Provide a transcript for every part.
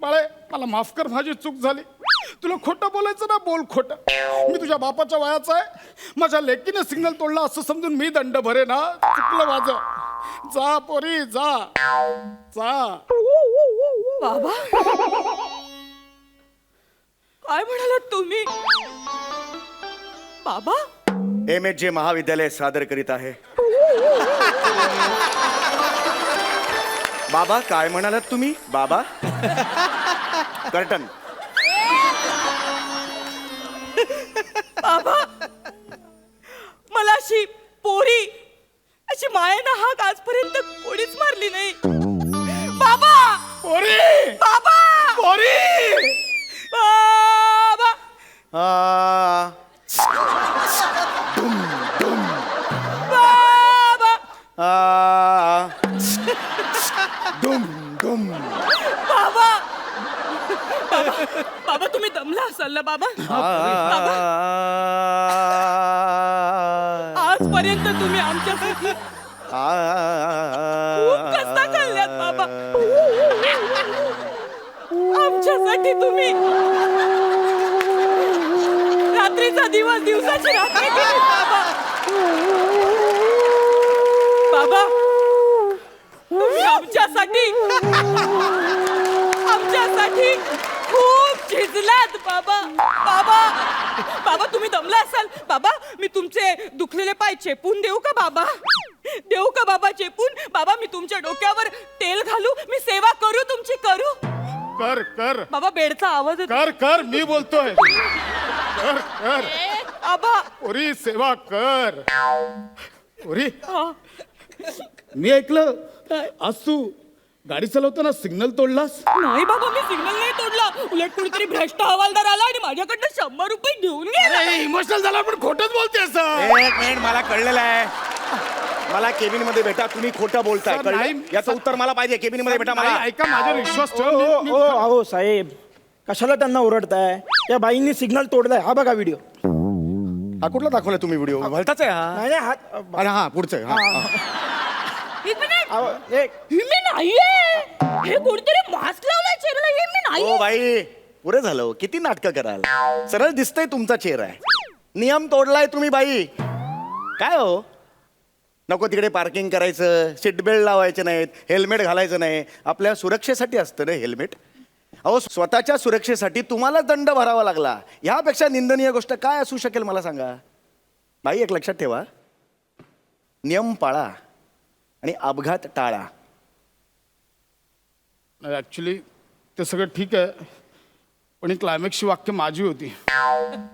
बाळे मला माफ कर, माझी चूक झाली. तुला खोटं बोलायचं ना, बोल खोटं. मी तुझ्या बापाच्या वयाचा आहे. माझ्या लेकीने सिग्नल तोडला असं समजून मी दंड भरे ना. चुकलं माझं. जा पोरी जा जा. बाबा काय म्हणालात तुम्ही? बाबा MHJ महाविद्यालय सादर करीत आहे. बाबा काय म्हणालात तुम्ही? बाबा कर्टन. बाबा मला अशी पोरी अशी मायेनं हाक आजपर्यंत कोणीच मारली नाही. बाबा पोरी बाबा पोरी. बाबा बाबा दुम दुम. बाबा बाबा तुम्ही दमला असाल ना बाबा. बाबा आजपर्यंत तुम्ही आमच्यासाठी खूप कष्ट काढल्यात बाबा. आमच्यासाठी तुम्ही रात्रीचा दिवस दिवसाची रात्री केली बाबा. बाबा तुम्ही आमच्यासाठी खूप झिजलात बाबा. बाबा बाबा तुम्ही दमला असाल बाबा. मी तुमचे दुखलेले पाय चेपून देऊ का बाबा? देऊ का बाबा चेपून? बाबा मी तुमच्या डोक्यावर तेल घालू? मी सेवा करू तुमची? करू? कर कर बाबा बेडचा आवाज येतो. कर कर मी बोलतोय. कर कर बाबा पोरी सेवा कर. पोरी हा. मी ऐकलं काय? आज तू गाडी चालवताना सिग्नल तोडलास. नाही बाबा मी सिग्नल नाही तोडला. उलट कुणीतरी भ्रष्ट हवालदार आला आणि माझ्याकडनं 100 रुपये घेऊन गेला. इमोशनल झाला पण खोटच बोलते असं. एक मिनिट, मला कळलेलं आहे. मला केबिन मध्ये भेटा. तुम्ही खोटं बोलताय. सर, कळलं? नाही. याचं उत्तर मला पाहिजे. केबिन मध्ये भेटा मला. ऐका माझ्यावर विश्वास ठेव. मी- ओ अहो साहेब, कशाला त्यांना ओरडताय? त्या बाईंनी सिग्नल तोडलाय. हा बघा व्हिडिओ. हा कुठला दाखवला तुम्ही व्हिडिओ? भलताच आहे हा. नाही नाही, हात अरे हा पुढचं आहे. हा. एक मिनिट. अहो, एक हे मी नाहीये. हे कोणतरी मास्क लावलाय चेहऱ्याला. हे मी नाही. ओ बाई पुरे झालं. किती नाटकं कराल. सरळ दिसतंय तुमचा चेहरा आहे. नियम तोडलाय तुम्ही बाई. काय हो, नको तिकडे पार्किंग करायचं, सीट बेल्ट लावायचे नाहीत, हेल्मेट घालायचं नाही. आपल्या सुरक्षेसाठी असतं ना हेल्मेट. अहो स्वतःच्या सुरक्षेसाठी तुम्हाला दंड भरावा लागला. ह्यापेक्षा निंदनीय गोष्ट काय असू शकेल मला सांगा? बाई एक लक्षात ठेवा, नियम पाळा आणि अपघात टाळा. ऍक्च्युली ते सगळं ठीक आहे, पण ही क्लायमॅक्सची वाक्य माझी होती.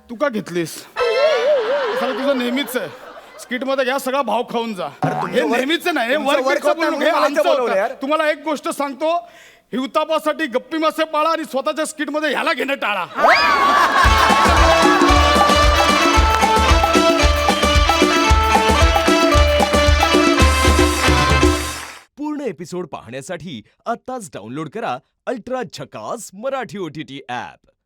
तू का घेतलीस? खरं तुझं नेहमीच आहे. स्किट मध्ये घ्या सगळा भाव खाऊन जा. हे नेहमीच नाही. हे तुमचं वर्क work होत नाही म्हणून मला इथे बोलवलं यार. तुम्हाला एक गोष्ट सांगतो, हिवतापासाठी गप्पी मासे पाळा आणि स्वतःच्या स्किट मध्ये ह्याला घेणं टाळा. पूर्ण एपिसोड पाहण्यासाठी आत्ताच डाउनलोड करा अल्ट्रा झकास मराठी OTT ॲप.